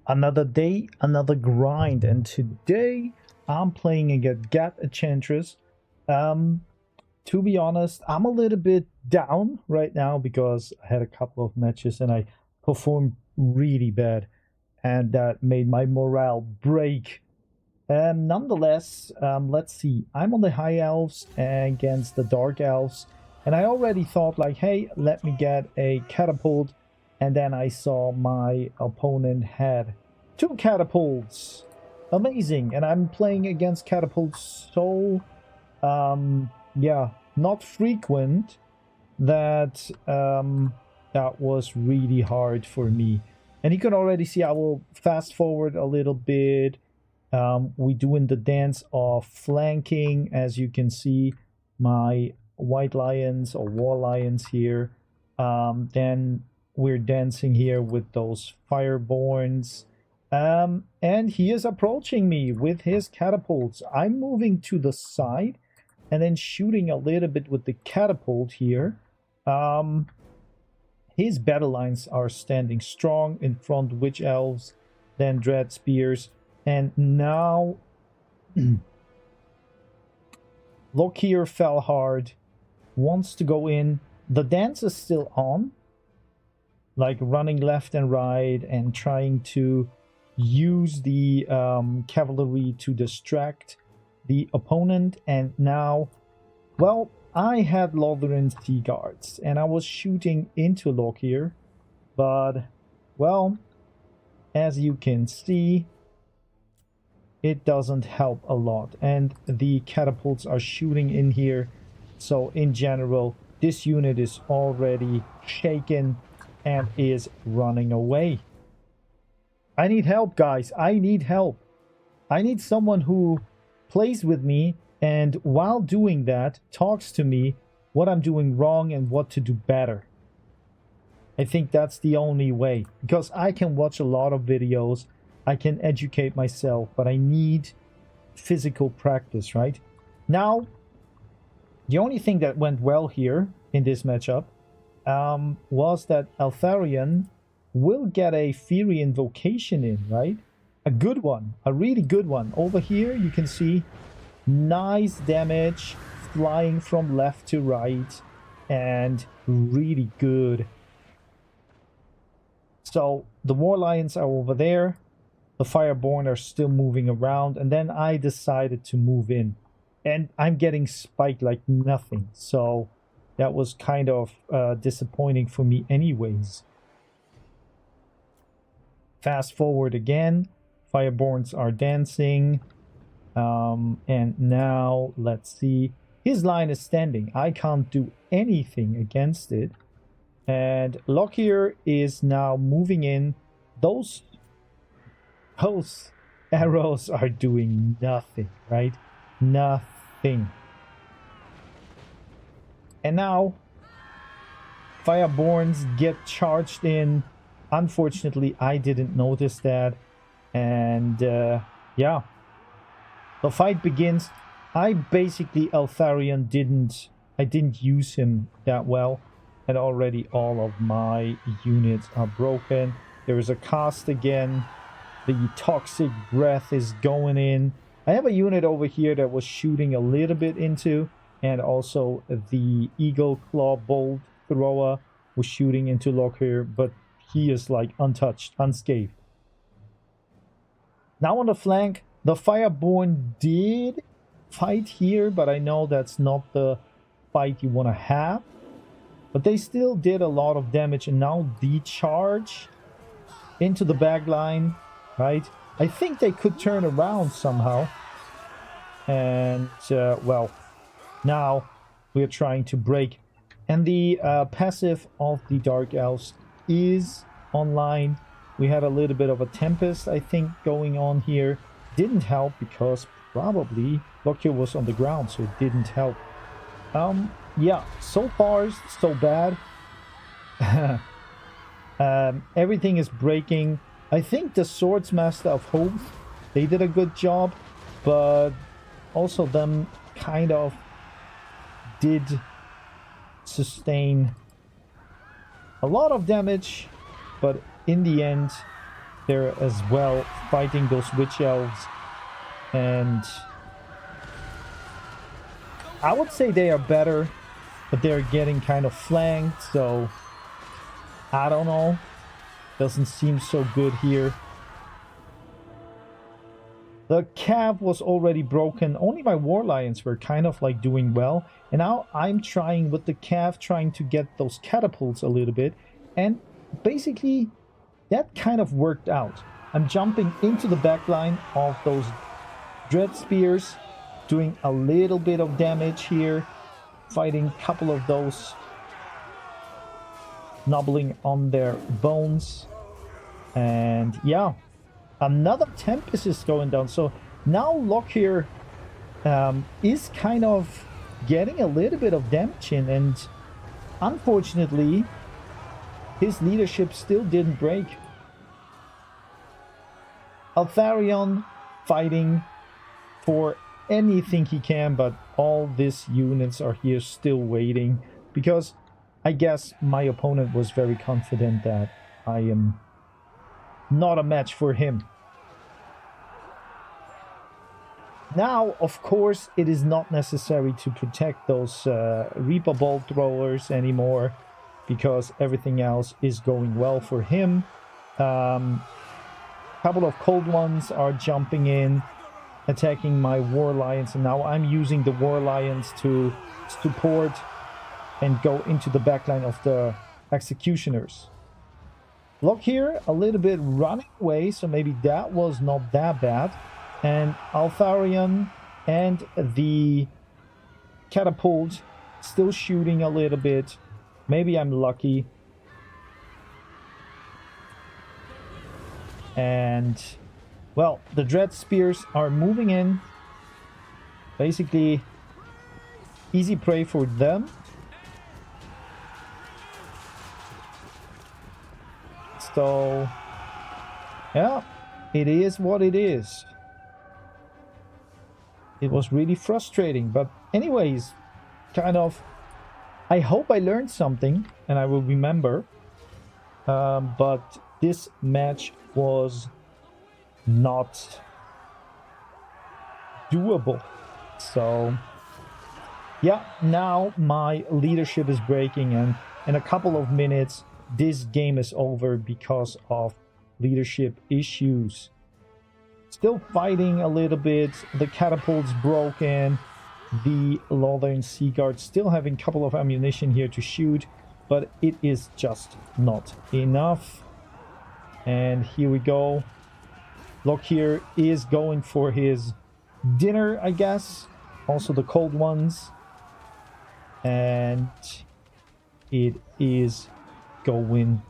Another day, another grind, and today I'm playing against Gat Enchantress. To be honest, I'm a little bit down right now because I had a couple of matches and I performed really bad, and that made my morale break. Nonetheless, let's see. I'm on the High Elves against the Dark Elves, and I already thought like, hey, let me get a catapult, and then I saw my opponent had 2 catapults. Amazing. And I'm playing against catapults so, yeah, not frequent that that was really hard for me. And you can already see, I will fast forward a little bit. We doing the dance of flanking, as you can see, my white lions or war lions here. Then we're dancing here with those fireborns. And he is approaching me with his catapults. I'm moving to the side and then shooting a little bit with the catapult here. His battle lines are standing strong in front, witch elves, then dread spears, and now look here, fell hard, wants to go in. The dance is still on, like running left and right and trying to use the cavalry to distract the opponent. And now, well, I had Lotharin Sea Guards and I was shooting into Lockyer, but, well, as you can see, it doesn't help a lot, and the catapults are shooting in here. So in general, this unit is already shaken and is running away. I need help, guys. I need help. I need someone who plays with me and while doing that talks to me what I'm doing wrong and what to do better. I think that's the only way, because I can watch a lot of videos, I can educate myself, but I need physical practice, right? Now, the only thing that went well here in this matchup was that Altharion will get a Fury Invocation in, right? A good one, a really good one. Over here, you can see nice damage flying from left to right and really good. So the War Lions are over there. The Fireborn are still moving around, and then I decided to move in. And I'm getting spiked like nothing, so that was kind of disappointing for me anyways. Fast forward again, Fireborns are dancing, and now let's see. His line is standing. I can't do anything against it. And Lockyer is now moving in. Those arrows are doing nothing, right? Nothing. And now Fireborns get charged in. Unfortunately, I didn't notice that. And yeah, the fight begins. I basically, Altharion I didn't use him that well. And already all of my units are broken. There is a cast again. The toxic breath is going in. I have a unit over here that was shooting a little bit into, and also the Eagle Claw Bolt Thrower was shooting into Lockyer, but he is like untouched, unscathed. Now on the flank, the Fireborn did fight here, but I know that's not the fight you want to have. But they still did a lot of damage, and now the charge into the back line, right? I think they could turn around somehow. And, well, now we're trying to break. And the passive of the Dark Elves is online. We had a little bit of a Tempest, I think, going on here. Didn't help because probably Lockyer was on the ground, so it didn't help. Yeah, so far, so bad. Everything is breaking. I think the Swordsmaster of Hope, they did a good job, but also them kind of did sustain a lot of damage, but in the end, there as well, fighting those witch elves. And I would say they are better, but they're getting kind of flanked, so I don't know. Doesn't seem so good here. The cav was already broken. Only my war lions were kind of like doing well. And now I'm trying with the cav, trying to get those catapults a little bit. And basically that kind of worked out. I'm jumping into the back line of those dread spears, doing a little bit of damage here, fighting a couple of those, knobbling on their bones. And yeah, another Tempest is going down. So now Lockyer is kind of getting a little bit of damage in, and unfortunately his leadership still didn't break. Altharion fighting for anything he can, but all these units are here still waiting, because I guess my opponent was very confident that I am not a match for him. Now, of course, it is not necessary to protect those Reaper Bolt throwers anymore, because everything else is going well for him. Couple of cold ones are jumping in, attacking my War Lions, and now I'm using the War Lions to support and go into the backline of the Executioners. Look here, a little bit running away, so maybe that was not that bad. And Altharion and the catapult still shooting a little bit. Maybe I'm lucky. And, well, the Dread Spears are moving in. Basically, easy prey for them. So, yeah, it is what it is. It was really frustrating, but anyways, kind of, I hope I learned something and I will remember. But this match was not doable. So, yeah, now my leadership is breaking, and in a couple of minutes, this game is over because of leadership issues. Still fighting a little bit. The catapult's broken. The Lothern Sea Guard still having a couple of ammunition here to shoot, but it is just not enough. And here we go. Lockyer is going for his dinner, I guess. Also the cold ones. And it is going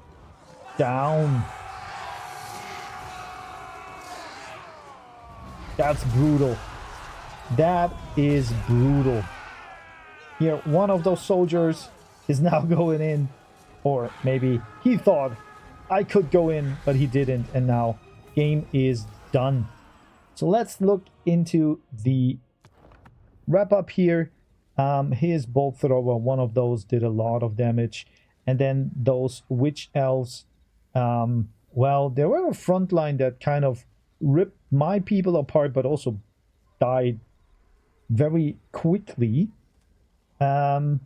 down. That's brutal. That is brutal. Here, one of those soldiers is now going in. Or maybe he thought I could go in, but he didn't. And now game is done. So let's look into the wrap up here. His bolt thrower, one of those did a lot of damage. And then those witch elves, well, there were a frontline that kind of ripped my people apart, but also died very quickly. And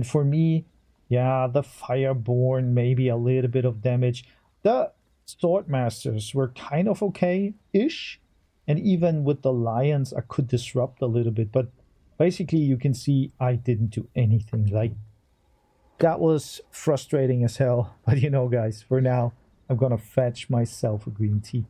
for me, yeah, the Fireborn, maybe a little bit of damage. The Swordmasters were kind of okay-ish. And even with the Lions, I could disrupt a little bit. But basically, you can see I didn't do anything. Like, that was frustrating as hell. But you know, guys, for now, I'm gonna fetch myself a green tea.